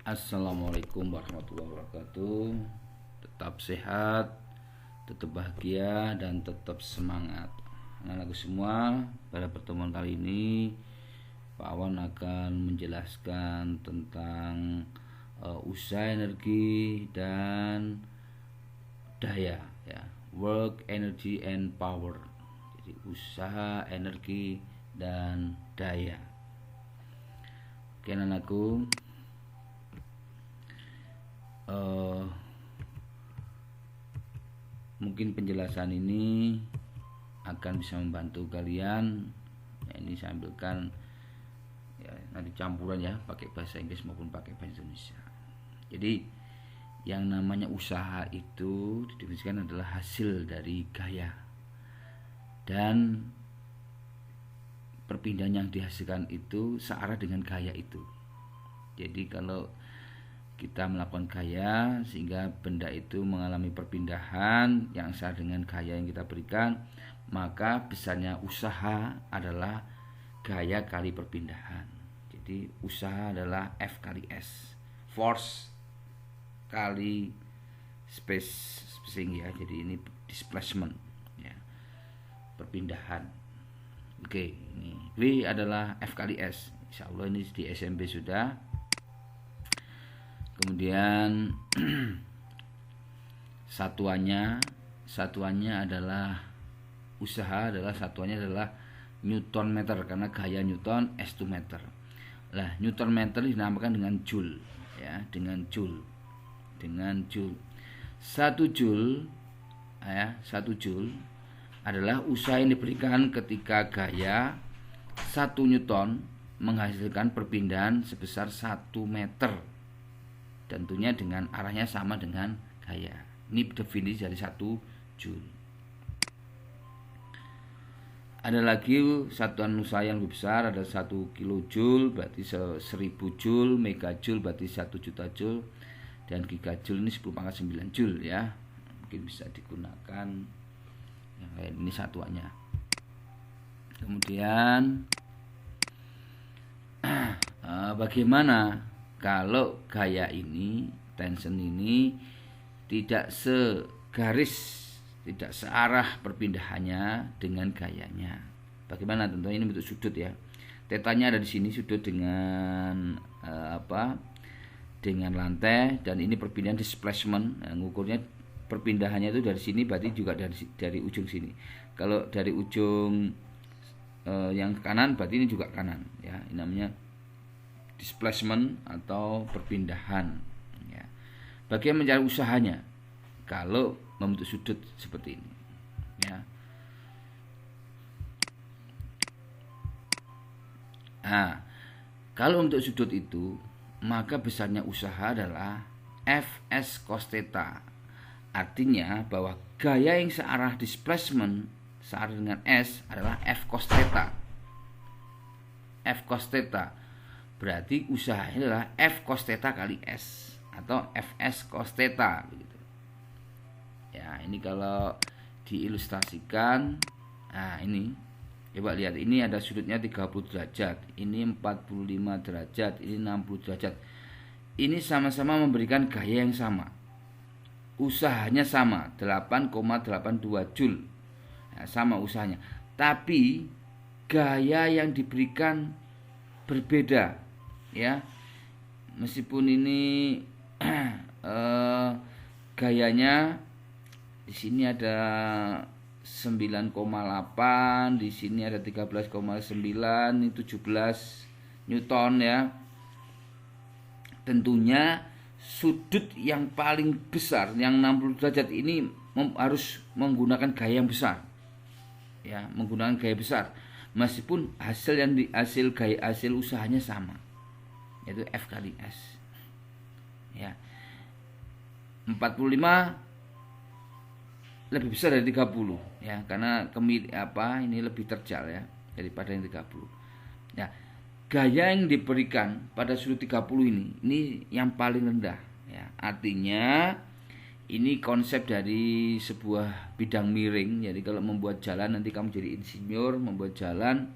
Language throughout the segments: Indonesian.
Assalamualaikum warahmatullahi wabarakatuh. Tetap sehat, tetap bahagia, dan tetap semangat. Anak-anakku semua, pada pertemuan kali ini Pak Awan akan menjelaskan tentang usaha energi dan daya, ya. Work, energy, and power. Jadi usaha, energi, dan daya. Oke, anak-anakku. Mungkin penjelasan ini akan bisa membantu kalian. Ya, ini saya ambilkan ya, nanti campuran ya, pakai bahasa Inggris maupun pakai bahasa Indonesia. Jadi yang namanya usaha itu didefinisikan adalah hasil dari gaya dan perpindahan yang dihasilkan itu searah dengan gaya itu. Jadi kalau kita melakukan gaya sehingga benda itu mengalami perpindahan yang sama dengan gaya yang kita berikan, maka besarnya usaha adalah gaya kali perpindahan. Jadi usaha adalah F kali S, force kali spacing ya. Jadi ini displacement ya, perpindahan. Oke, ini V adalah F kali S. Insya Allah ini di SMP sudah. Kemudian satuannya adalah usaha adalah satuannya adalah Newton meter, karena gaya Newton S2 meter. Lah, Newton meter dinamakan dengan joule ya, dengan joule. 1 joule ya, 1 joule adalah usaha yang diberikan ketika gaya 1 Newton menghasilkan perpindahan sebesar 1 meter. Tentunya dengan arahnya sama dengan gaya. Ini definisi dari 1 joule. Ada lagi satuan usaha yang lebih besar, ada 1 kilojoule berarti 1000 joule, megajoule berarti 1 juta joule, dan gigajoule ini 10⁹ joule ya. Mungkin bisa digunakan yang lain, ini satuannya. Kemudian bagaimana kalau gaya ini, tension ini tidak segaris, tidak searah perpindahannya dengan gayanya? Bagaimana? Tentunya ini bentuk sudut ya. Tetanya ada di sini, sudut dengan dengan lantai, dan ini perpindahan displacement. Nah, ngukurnya perpindahannya itu dari sini, berarti juga dari ujung sini. Kalau dari ujung yang kanan, berarti ini juga kanan ya. Ini namanya displacement atau perpindahan ya. Bagaimana mencari usahanya kalau membentuk sudut seperti ini ya. Nah, kalau untuk sudut itu, maka besarnya usaha adalah Fs cos theta. Artinya bahwa gaya yang searah displacement searah dengan S adalah F cos theta. F cos theta berarti usahanya adalah F cos theta kali S atau Fs cos theta begitu. Ya, ini kalau diilustrasikan, nah ini coba lihat, ini ada sudutnya 30 derajat, ini 45 derajat, ini 60 derajat. Ini sama-sama memberikan gaya yang sama. Usahanya sama, 8,82 joule. Nah, sama usahanya. Tapi gaya yang diberikan berbeda ya. Meskipun ini gayanya di sini ada 9,8, di sini ada 13,9, ini 17 Newton ya. Tentunya sudut yang paling besar yang 60 derajat ini harus menggunakan gaya yang besar. Ya, menggunakan gaya besar. Meskipun hasil usahanya sama, yaitu F kali S. Ya. 45 lebih besar dari 30 ya, karena ini lebih terjal ya daripada yang 30. Ya, gaya yang diberikan pada sudut 30 ini yang paling rendah ya. Artinya ini konsep dari sebuah bidang miring. Jadi kalau membuat jalan, nanti kamu jadi insinyur membuat jalan,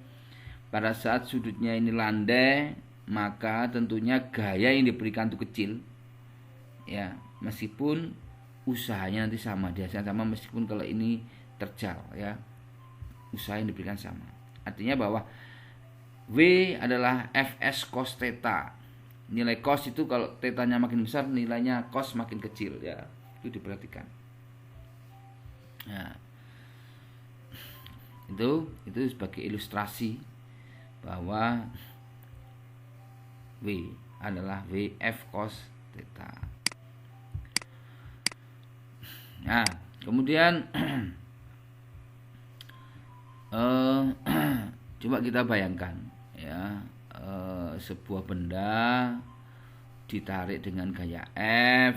pada saat sudutnya ini landai, maka tentunya gaya yang diberikan itu kecil, ya, meskipun usahanya nanti sama, dihasilkan sama, meskipun kalau ini terjal, ya, usaha yang diberikan sama. Artinya bahwa W adalah Fs cos theta. Nilai cos itu kalau tetanya makin besar, nilainya cos makin kecil, ya, itu diperhatikan. Nah, itu sebagai ilustrasi bahwa W adalah Wf cos theta. Nah, kemudian coba kita bayangkan, ya, sebuah benda ditarik dengan gaya F,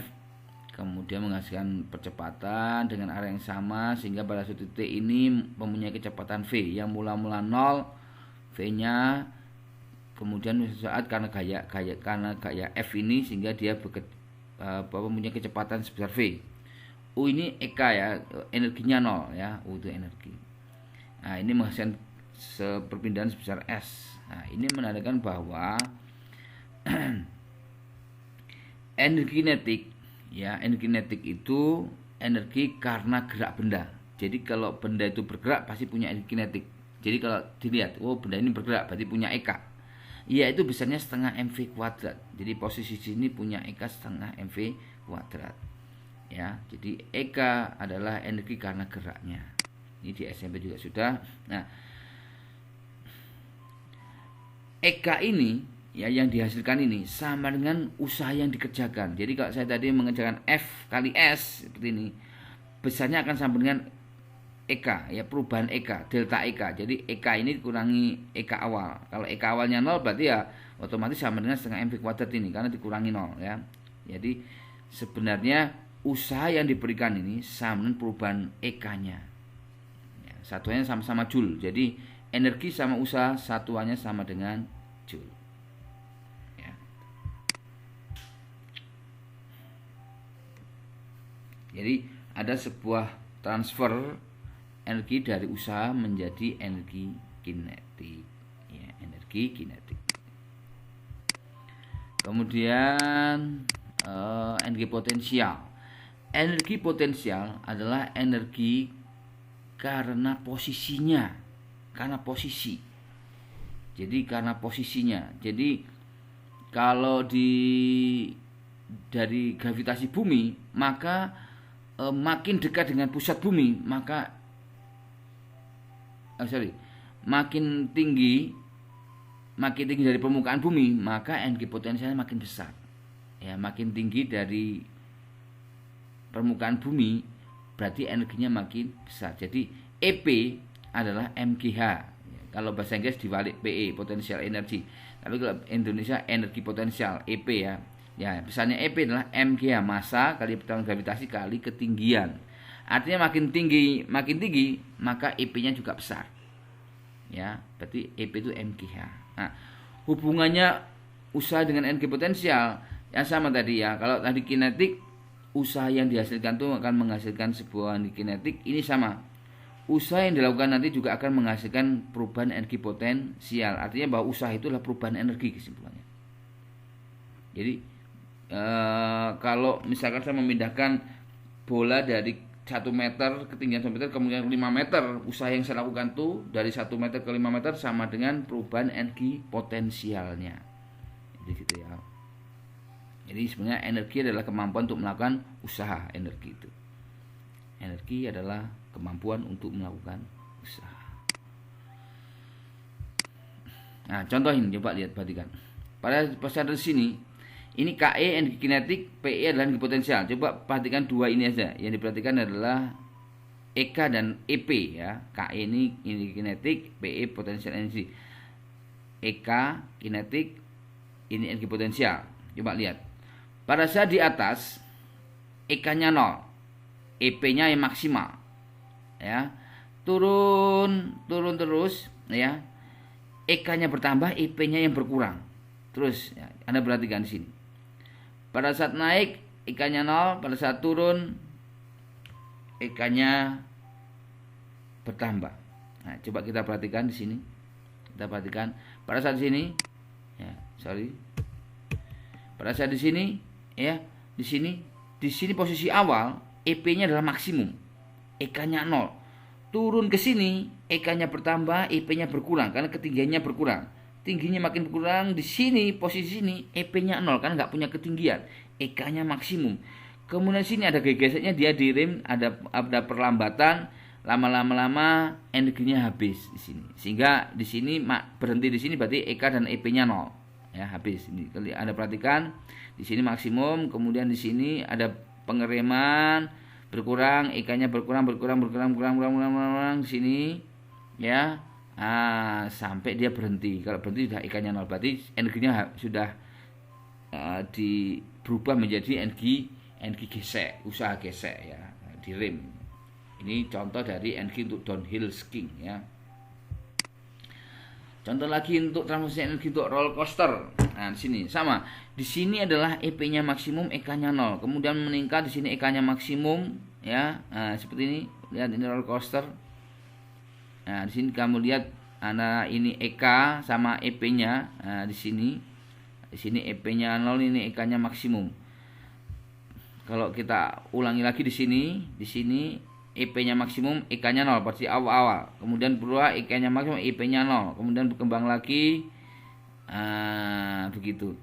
kemudian menghasilkan percepatan dengan arah yang sama, sehingga pada suatu titik ini mempunyai kecepatan v yang mula-mula 0, v-nya kemudian suatu saat karena gaya F ini, sehingga dia mempunyai kecepatan sebesar v. U ini Eka, ya, energinya 0, ya, U itu energi. Nah, ini menghasilkan perpindahan sebesar S. Nah, ini menandakan bahwa energi kinetik, ya, energi kinetik itu energi karena gerak benda. Jadi kalau benda itu bergerak pasti punya energi kinetik. Jadi kalau dilihat, oh, benda ini bergerak berarti punya Eka. Iya, itu besarnya setengah mv kuadrat. Jadi posisi sini punya Eka setengah mv kuadrat. Ya, jadi Eka adalah energi karena geraknya. Ini di SMP juga sudah. Nah, Eka ini, ya, yang dihasilkan ini sama dengan usaha yang dikerjakan. Jadi kalau saya tadi mengerjakan F kali S seperti ini, besarnya akan sama dengan Eka, ya, perubahan Eka, delta Eka. Jadi Eka ini dikurangi Eka awal. Kalau Eka awalnya 0 berarti ya otomatis sama dengan setengah mv kuadrat ini karena dikurangi 0, ya. Jadi sebenarnya usaha yang diberikan ini sama dengan perubahan Eka-nya. Ya, satuannya sama-sama Joule. Jadi energi sama usaha satuannya sama dengan Joule. Ya. Jadi ada sebuah transfer energi dari usaha menjadi energi kinetik, ya, energi kinetik. Kemudian energi potensial. Energi potensial adalah energi karena posisinya, karena posisi. Jadi karena posisinya. Jadi kalau dari gravitasi bumi, maka makin dekat dengan pusat bumi, maka makin tinggi dari permukaan bumi, maka energi potensialnya makin besar. Ya, makin tinggi dari permukaan bumi berarti energinya makin besar. Jadi EP adalah mgh. Kalau bahasa Inggris dibalik PE, potential energy. Tapi kalau Indonesia energi potensial, EP, ya. Ya, besarnya EP adalah mgh, massa kali pertambahan gravitasi kali ketinggian. Artinya makin tinggi, maka EP-nya juga besar. Ya, berarti EP itu mgh. Nah, hubungannya usaha dengan energi potensial yang sama tadi, ya. Kalau tadi kinetik, usaha yang dihasilkan itu akan menghasilkan sebuah energi kinetik, ini sama. Usaha yang dilakukan nanti juga akan menghasilkan perubahan energi potensial. Artinya bahwa usaha itu adalah perubahan energi, kesimpulannya. Jadi kalau misalkan saya memindahkan bola dari 1 meter ketinggian 1 meter kemudian 5 meter, usaha yang saya lakukan tuh dari 1 meter ke 5 meter sama dengan perubahan energi potensialnya. Jadi gitu, ya. Jadi sebenarnya energi adalah kemampuan untuk melakukan usaha. Energi itu, energi adalah kemampuan untuk melakukan usaha. Nah, contoh ini coba lihat, perhatikan. Pada pasal sini, ini KE energi kinetik, PE adalah energi potensial. Coba perhatikan dua ini aja. Yang diperhatikan adalah EK dan EP, ya. KE ini energi kinetik, PE potensial energi. EK kinetik, ini energi potensial. Coba lihat. Pada saat di atas EK-nya 0, EP-nya yang maksimal, ya. Turun terus, ya. EK-nya bertambah, EP-nya yang berkurang. Terus, ya, Anda perhatikan di sini. Pada saat naik EK-nya 0, pada saat turun EK-nya bertambah. Nah, coba kita perhatikan di sini. Kita perhatikan pada saat sini, ya, Pada saat di sini ya, di sini posisi awal EP-nya adalah maksimum. EK-nya 0. Turun ke sini, EK-nya bertambah, EP-nya berkurang karena ketinggiannya berkurang. Tingginya makin berkurang, di sini posisi sini EP-nya 0 karena nggak punya ketinggian. EK-nya maksimum. Kemudian sini ada gesernya, dia di rim, ada perlambatan, lama energinya habis di sini. Sehingga di sini berhenti di sini berarti EK dan EP-nya 0. Ya, habis. Ini Anda perhatikan di sini maksimum, kemudian di sini ada pengereman, berkurang, EK-nya berkurang di sini ya. Sampai dia berhenti. Kalau berhenti sudah EK-nya 0, berarti energinya sudah berubah menjadi energi gesek, usaha gesek ya di rim. Ini contoh dari energi untuk downhill skiing ya. Contoh lagi untuk transformasi energi untuk roller coaster. Nah, di sini sama. Di sini adalah EP-nya maksimum, EK-nya 0. Kemudian meningkat, di sini EK-nya maksimum ya. Nah, seperti ini. Lihat ini roller coaster. Nah, di sini kamu lihat ada ini EK sama EP-nya. Nah, di sini EP-nya 0, ini EK-nya maksimum. Kalau kita ulangi lagi di sini EP-nya maksimum, EK-nya 0 pasti awal-awal. Kemudian berubah, EK-nya maksimum, EP-nya 0. Kemudian berkembang lagi. Begitu.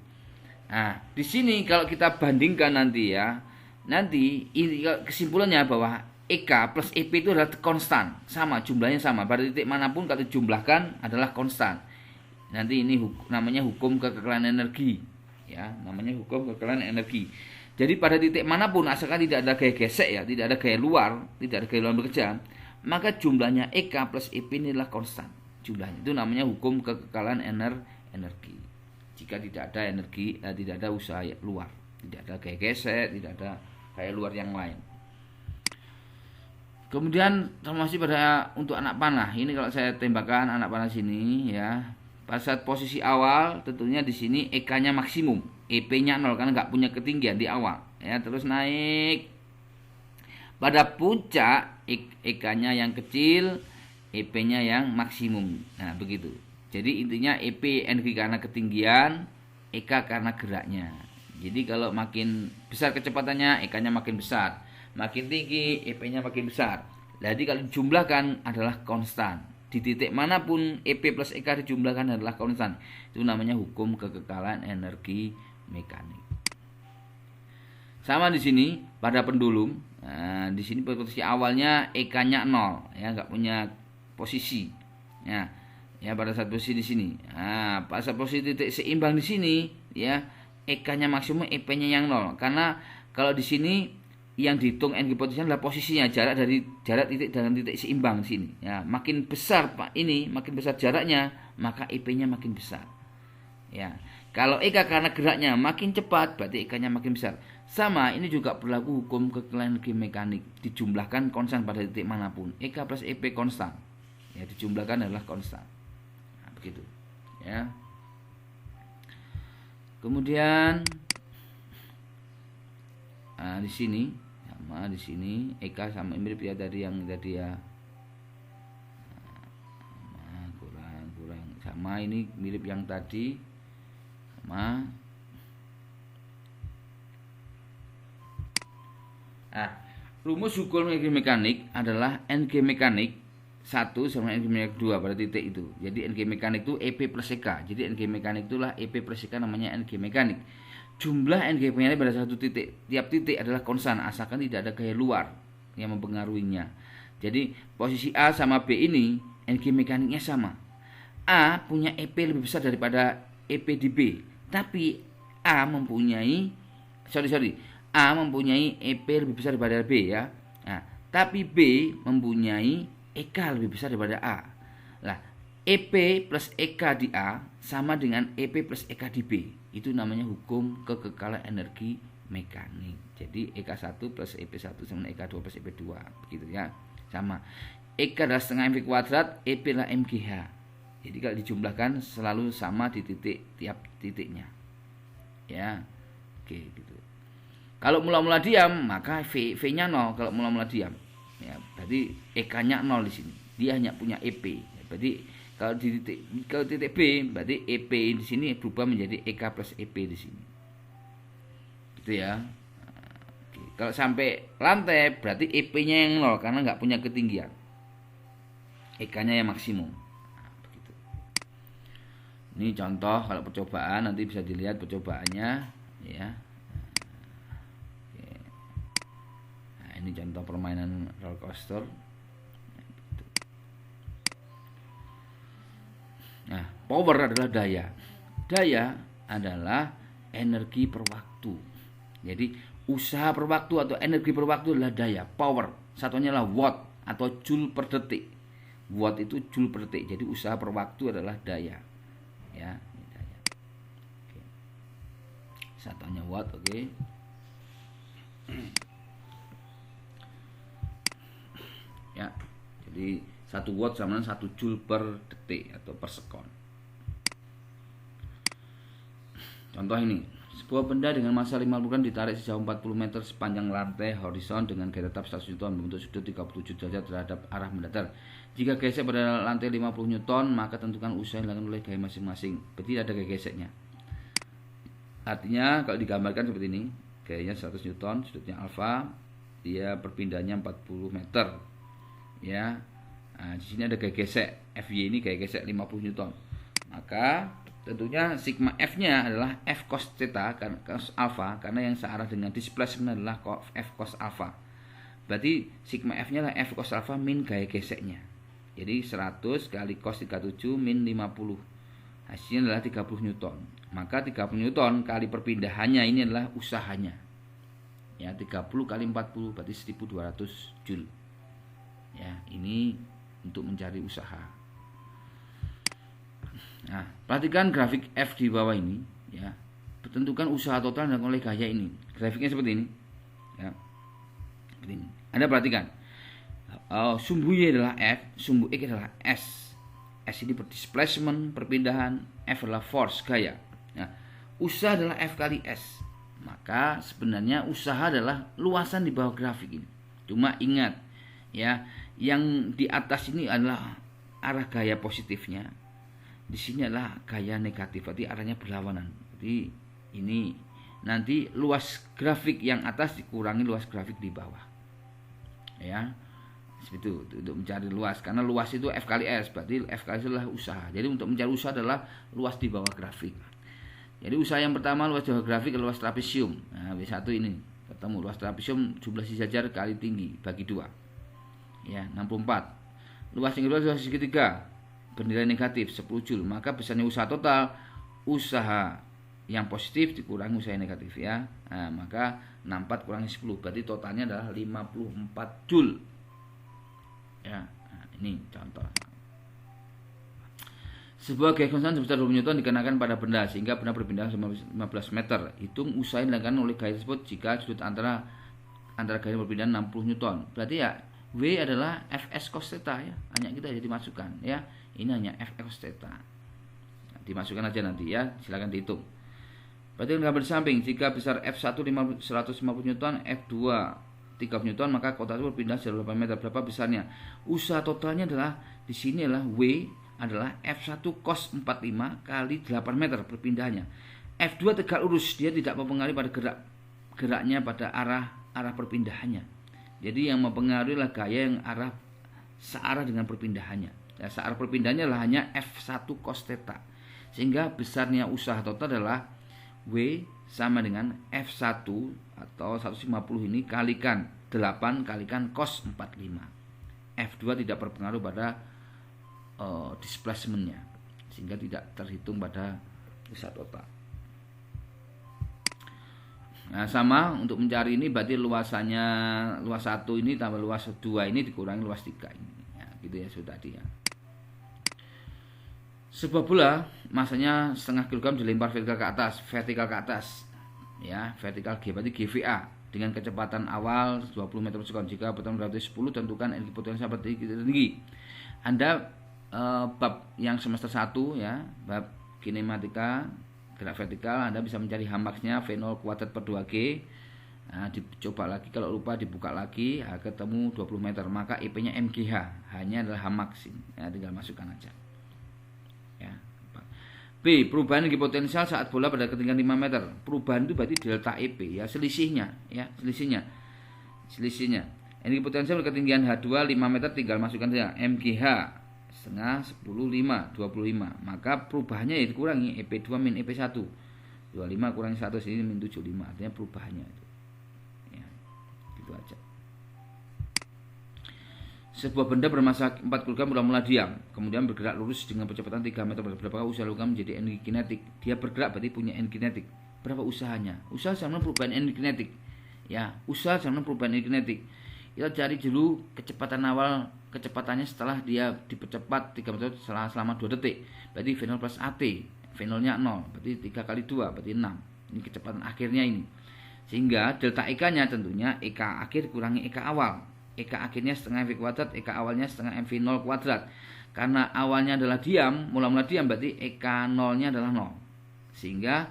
Nah, di sini kalau kita bandingkan nanti ya, nanti ini kesimpulannya bahwa EK plus EP itu adalah konstan, sama jumlahnya sama. Pada titik manapun kalau dijumlahkan adalah konstan. Nanti ini namanya hukum kekekalan energi, ya, namanya hukum kekekalan energi. Jadi pada titik manapun asalkan tidak ada gaya gesek ya, tidak ada gaya luar bekerja, maka jumlahnya EK plus EP inilah konstan. Jumlahnya itu namanya hukum kekekalan energi. Jika tidak ada energi, tidak ada usaha luar, tidak ada gaya gesek, tidak ada gaya luar yang lain. Kemudian termasuk pada untuk anak panah. Ini kalau saya tembakan anak panah sini ya. Pada saat posisi awal tentunya di sini EK-nya maksimum, EP-nya 0 karena nggak punya ketinggian di awal. Ya, terus naik. Pada puncak EK-nya yang kecil, EP-nya yang maksimum. Nah, begitu. Jadi intinya EP energi karena ketinggian, EK karena geraknya. Jadi kalau makin besar kecepatannya, EK-nya makin besar. Makin tinggi, EP-nya makin besar. Jadi kalau dijumlahkan adalah konstan. Di titik manapun EP plus EK dijumlahkan adalah konstan. Itu namanya hukum kekekalan energi mekanik. Sama di sini pada pendulum. Nah, di sini posisi awalnya EK-nya 0, ya, nggak punya posisi. Ya, pada saat posisi di sini. Nah, pada saat posisi titik seimbang di sini, ya, EK-nya maksimum, EP-nya yang 0. Karena kalau di sini yang dihitung energi potensial adalah posisinya, jarak titik dengan titik seimbang di sini. Ya, makin besar makin besar jaraknya, maka EP-nya makin besar. Ya, kalau EK karena geraknya makin cepat, berarti EK-nya makin besar. Sama, ini juga berlaku hukum kekekalan energi mekanik. Dijumlahkan konstan pada titik manapun. EK plus EP konstan. Ya, dijumlahkan adalah konstan. Nah, begitu. Ya. Kemudian di sini EK sama mirip ya dari yang tadi ya. Kurang sama, ini mirip yang tadi sama. Rumus hukum energi mekanik adalah energi mekanik 1 sama energi mekanik 2 pada titik itu. Jadi energi mekanik itu EP plus EK. Jadi energi mekanik itulah EP plus EK, namanya energi mekanik. Jumlah energi mekanik pada satu titik, tiap titik adalah konstan asalkan tidak ada gaya luar yang mempengaruhinya. Jadi posisi A sama B ini energi mekaniknya sama. A punya EP lebih besar daripada EP di B, tapi A mempunyai EP lebih besar daripada B ya. Nah, tapi B mempunyai EK lebih besar daripada A. Nah, EP plus EK di A sama dengan EP plus EK di B. Itu namanya hukum kekekalan energi mekanik. Jadi EK1 plus EP1 sama EK2 plus EP2, begitu ya. Sama. EK adalah setengah mv kuadrat, EP adalah mgh. Jadi kalau dijumlahkan selalu sama di tiap titiknya. Ya. Oke, gitu. Kalau mula-mula diam, maka V-nya 0 kalau mula-mula diam. Ya, berarti EK-nya 0 di sini. Dia hanya punya EP. Berarti Kalau titik B berarti EP di sini berubah menjadi EK plus EP di sini. Gitu ya. Oke. Kalau sampai lantai berarti EP-nya yang 0 karena nggak punya ketinggian. EK-nya yang maksimum. Nah, begitu. Ini contoh kalau percobaan, nanti bisa dilihat percobaannya ya. Oke. Nah, ini contoh permainan roller coaster. Nah, power adalah daya. Daya adalah energi per waktu. Jadi, usaha per waktu atau energi per waktu adalah daya, power. Satunya adalah watt atau joule per detik. Watt itu joule per detik. Jadi, usaha per waktu adalah daya. Ya, ini daya. Oke. Satunya watt, oke. Ya, jadi 1 watt sama dengan 1 joule per detik atau per sekon. Contoh ini, sebuah benda dengan massa 50 gram ditarik sejauh 40 meter sepanjang lantai horizon dengan gaya tetap 100 Newton membentuk sudut 37 derajat terhadap arah mendatar. Jika gesek pada lantai 50 Newton, maka tentukan usaha yang dilakukan oleh gaya masing-masing. Berarti ada gaya geseknya. Artinya kalau digambarkan seperti ini, gayanya 100 Newton, sudutnya alfa, dia perpindahannya 40 meter. Ya. Nah, di sini ada gaya gesek Fy, ini gaya gesek 50 Newton. Maka tentunya sigma F-nya adalah F cos theta cos alpha karena yang searah dengan displacement adalah F cos alpha. Berarti sigma F-nya adalah F cos alpha min gaya geseknya. Jadi 100 kali cos 37 min 50. Hasilnya adalah 30 Newton. Maka 30 Newton kali perpindahannya ini adalah usahanya. Ya, 30 kali 40 berarti 1200 Joule. Ya, ini untuk mencari usaha. Nah, perhatikan grafik F di bawah ini, ya. Tentukan usaha total dan oleh gaya ini. Grafiknya seperti ini, ya. Seperti ini. Anda perhatikan, sumbu Y adalah F, sumbu X adalah S. S ini displacement, perpindahan, F adalah force, gaya. Nah, usaha adalah F kali S. Maka sebenarnya usaha adalah luasan di bawah grafik ini. Cuma ingat, ya, yang di atas ini adalah arah gaya positifnya, di sini adalah gaya negatif, berarti arahnya berlawanan. Jadi ini nanti luas grafik yang atas dikurangi luas grafik di bawah, ya, seperti itu untuk mencari luas. Karena luas itu F kali S, berarti F kali S adalah usaha. Jadi untuk mencari usaha adalah luas di bawah grafik. Jadi usaha yang pertama luas di bawah grafik adalah luas trapesium. Nah, W1 ini ketemu luas trapesium jumlah sisi sejajar kali tinggi bagi 2. Ya, 64. Luas yang kedua luas segitiga bernilai negatif 10 Joule. Maka besarnya usaha total, usaha yang positif dikurangi usaha yang negatif, ya. Nah, maka 64 kurangi 10 berarti totalnya adalah 54 Joule. Ya, nah, ini contoh. Sebuah gaya konstan sebesar 20 Newton dikenakan pada benda sehingga benda berpindah 15 meter. Hitung usaha yang dilakukan oleh gaya tersebut jika sudut antara gaya perpindahan 60 Newton. Berarti ya W adalah Fs cos theta, ya. Hanya kita jadi masukkan, ya. Ini hanya F cos theta. Nah, dimasukkan aja nanti, ya. Silakan dihitung. Berarti gambar samping jika besar F1 150 Newton, F2 30 Newton, maka kotak itu berpindah sejauh 8 meter. Berapa besarnya? Usaha totalnya adalah di sini adalah W adalah F1 cos 45 kali 8 meter perpindahannya. F2 tegak lurus, dia tidak mempengaruhi pada geraknya pada arah perpindahannya. Jadi yang mempengaruhi adalah gaya yang searah dengan perpindahannya. Ya, searah perpindahannya adalah hanya F1 cos theta. Sehingga besarnya usaha total adalah W sama dengan F1 atau 150 ini kalikan 8 kalikan cos 45. F2 tidak berpengaruh pada displacementnya, sehingga tidak terhitung pada usaha total. Nah, sama untuk mencari ini berarti luas 1 ini tambah luas 2 ini dikurangi luas 3 ini. Ya, gitu ya sudah tadi, ya. Sebuah bola masanya setengah kilogram dilempar vertikal ke atas. Ya, vertikal G berarti GVA dengan kecepatan awal 20 meter per sekon. Jika bertemu berarti 10, tentukan energi potensial tinggi. Anda bab yang semester 1, ya, bab kinematika gerak vertikal, Anda bisa mencari hamaksnya V0 kuadrat per 2G. Nah, dicoba lagi, kalau lupa dibuka lagi, ketemu 20 meter, maka IP nya MGH, hanya adalah hamaks ini, ya, tinggal masukkan aja. B. Perubahan energi potensial saat bola pada ketinggian 5 meter. Perubahan itu berarti delta EP ya, selisihnya ya, selisihnya. Energi potensial pada ketinggian H2 5 meter tinggal masukkan saja MGH setengah 10 5 25. Maka perubahannya ya dikurangi EP2 min EP1. 25 kurangi 1 sini min 75, artinya perubahannya itu. Ya, gitu aja. Sebuah benda bermassa 4 kg mula-mula diam, kemudian bergerak lurus dengan kecepatan 3 meter. Berapa usaha lakukan menjadi energi kinetik? Dia bergerak berarti punya energi kinetik. Berapa usahanya? Usaha sama perubahan energi kinetik. Ya, usaha sama perubahan energi kinetik. Kita cari dulu kecepatan awal, kecepatannya setelah dia dipercepat 3 meter selama 2 detik. Berarti V0 plus AT. V0-nya 0, berarti 3 kali 2 berarti 6. Ini kecepatan akhirnya ini. Sehingga delta EK-nya tentunya EK akhir kurangi EK awal. EK akhirnya setengah V kuadrat, EK awalnya setengah MV0 kuadrat. Karena awalnya adalah diam, mula-mula diam, berarti EK 0-nya adalah 0. Sehingga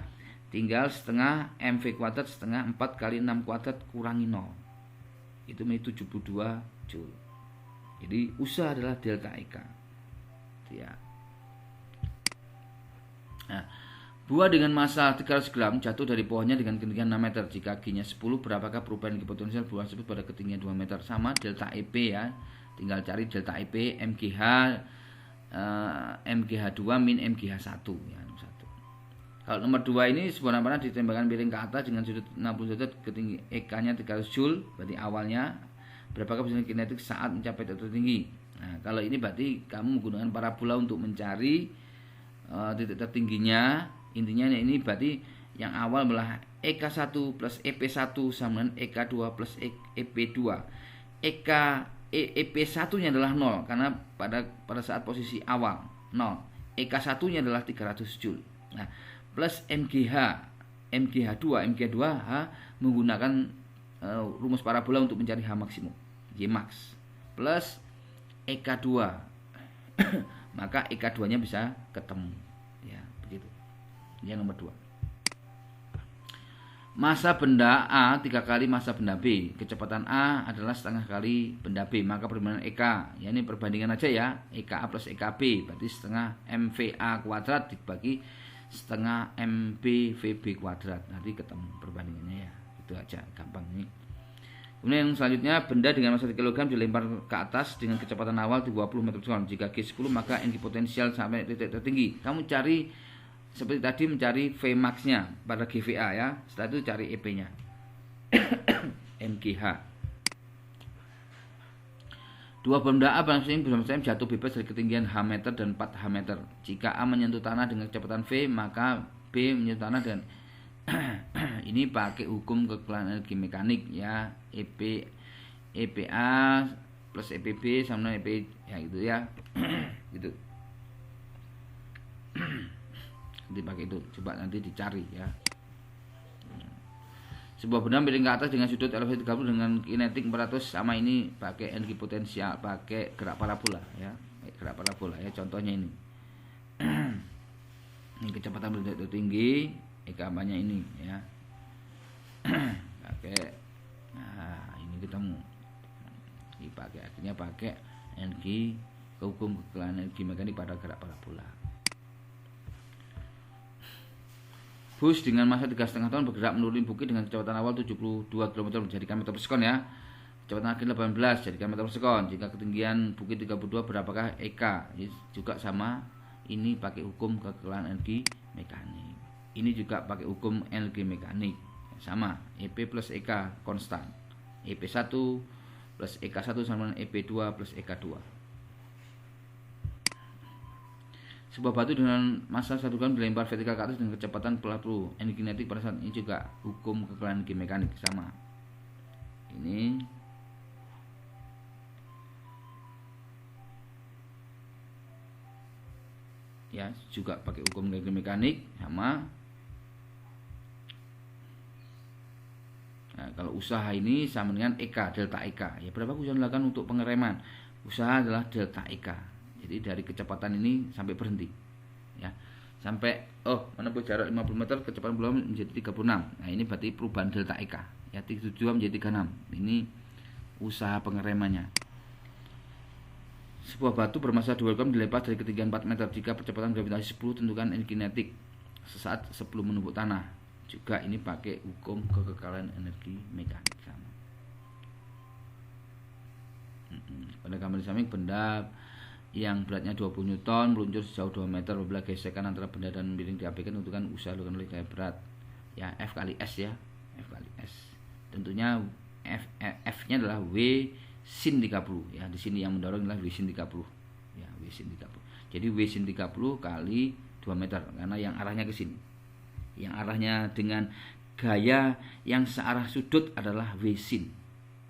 tinggal setengah MV kuadrat setengah 4 kali 6 kuadrat kurangi 0. Itu menjadi 72 Joule. Jadi usaha adalah delta EK. Ya. Nah, buah dengan massa 300 gram jatuh dari pohonnya dengan ketinggian 6 meter. Jika G-nya 10, berapakah perubahan energi potensial buah tersebut pada ketinggian 2 meter? Sama delta EP ya. Tinggal cari delta EP MGH MGH2 min MGH1 ya, 1. Kalau nomor 2 ini sebuah panah ditembakkan miring ke atas dengan sudut 60 derajat, ketinggian EK-nya 300 Joule, berarti awalnya berapakah positif kinetik saat mencapai titik tertinggi. Nah, kalau ini berarti kamu menggunakan parabola untuk mencari titik tertingginya. Intinya ini berarti yang awal adalah EK1 plus EP1 sama dengan EK2 plus EP2. EP1 nya adalah 0 karena pada saat posisi awal 0. EK1 nya adalah 300 Joule. Nah, plus MGH2 menggunakan rumus parabola untuk mencari H maksimum, Y max, plus EK2. Maka EK2 nya bisa ketemu ya, begitu. Yang nomor 2. Massa benda A 3 kali massa benda B. Kecepatan A adalah setengah kali benda B. Maka perbandingan EK, ya ini perbandingan aja ya, EKA plus EKB, berarti setengah MVA kuadrat dibagi setengah MB/VB kuadrat. Nanti ketemu perbandingannya ya. Itu aja, gampang ini. Kemudian yang selanjutnya, benda dengan massa 1 kg dilempar ke atas dengan kecepatan awal 20 meter per second. Jika G10 maka energi potensial sampai titik tertinggi. Kamu cari seperti tadi, mencari V max-nya pada GVA ya. Setelah itu cari EP-nya. MGH. Dua benda A bersama-sama jatuh bebas dari ketinggian H meter dan 4 H meter. Jika A menyentuh tanah dengan kecepatan V, maka B menyentuh tanah dan ini pakai hukum kekebalan energi mekanik ya. EPA plus EPB sama dengan EP ya, gitu ya. Gitu. Nanti pakai itu, coba nanti dicari ya. Sebuah benda miring ke atas dengan sudut elevasi 30 dengan kinetik 400, sama ini pakai energi potensial, pakai gerak parabola ya. Gerak parabola ya, contohnya ini. Ini kecepatan benda tertinggi, EK-nya ini ya. Pakai, nah ini ketemu. Dipakai, akhirnya pakai energi hukum kekebalan energi mekanik pada gerak parabola. Bus dengan massa 3,5 ton bergerak menuruni bukit dengan kecepatan awal 72 km menjadikan meter per sekon ya. Kecepatan akhir 18 jadikan meter per sekon. Jika ketinggian bukit 32, berapakah EK? Ini juga sama, ini pakai hukum kekebalan energi mekanik. Ini juga pakai hukum energi mekanik. Sama, EP plus EK konstan. EP1 plus EK1 sama dengan EP2 plus EK2. Sebuah batu dengan massa 1 gram dilempar vertikal ke atas dengan kecepatan pelaku energi kinetik pada saat ini juga hukum kekebalan energi mekanik sama. Ini ya juga pakai hukum energi mekanik sama. Nah, kalau usaha ini sama dengan EK, delta EK. Ya, berapa usaha dilakukan untuk pengereman? Usaha adalah delta EK. Jadi dari kecepatan ini sampai berhenti ya. Sampai menempuh jarak 50 meter kecepatan bola menjadi 36. Nah, ini berarti perubahan delta EK. Ya, 32 menjadi 36. Ini usaha pengeremannya. Sebuah batu bermassa 2 kg dilepas dari ketinggian 4 meter. Jika percepatan gravitasi 10, tentukan energi kinetik sesaat sebelum menumpuk tanah. Juga ini pakai hukum kekekalan energi mekanik sama. Pada gambar di samping, benda yang beratnya 20 Newton meluncur sejauh 2 meter. Apabila gesekan antara benda dan miring diabaikan, tentukan usaha dilakukan oleh gaya berat. Ya, F kali S ya. F kali S. Tentunya F-nya adalah W sin 30 ya. Di sini yang mendorong adalah W sin 30. Ya, W sin 30. Jadi W sin 30 kali 2 meter karena yang arahnya ke sini. Yang arahnya dengan gaya yang searah sudut adalah W sin.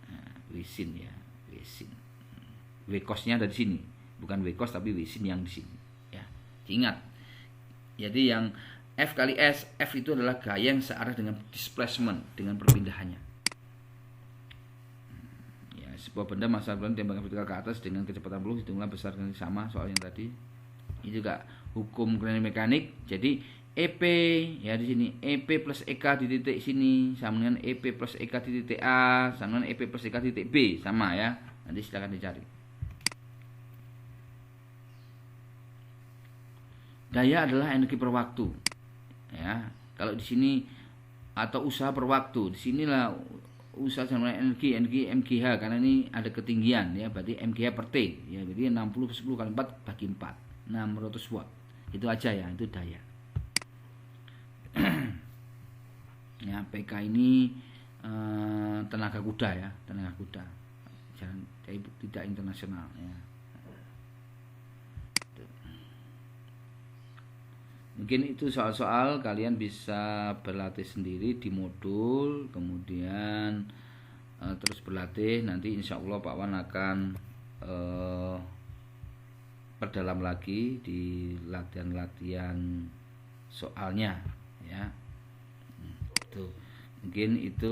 Nah, W sin ya, W sin. W cos-nya ada di sini. Bukan W cos tapi W sin yang di sini ya. Ingat. Jadi yang F kali S, F itu adalah gaya yang searah dengan displacement, dengan perpindahannya. Sebuah benda massa bulan ditembakkan vertikal ke atas dengan kecepatan peluh hitunglah besar dan sama soal yang tadi. Ini juga hukum kinetik mekanik. Jadi EP ya di sini EP plus EK di titik sini sama dengan EP plus EK di titik A sama dengan EP plus EK di titik B sama ya. Nanti silakan dicari. Daya adalah energi per waktu. Ya, kalau di sini atau usaha per waktu. Di sinilah usaha sama energi MGH karena ini ada ketinggian ya, berarti MGH per T ya, berarti 60 10 kali 4 bagi 4 600 watt itu aja ya, itu daya. Ya, PK ini tenaga kuda ya, tenaga kuda, jangan tidak internasional ya. Mungkin itu soal-soal kalian bisa berlatih sendiri di modul, kemudian terus berlatih. Nanti insya Allah Pak Wan akan perdalam lagi di latihan-latihan soalnya ya. Itu mungkin itu.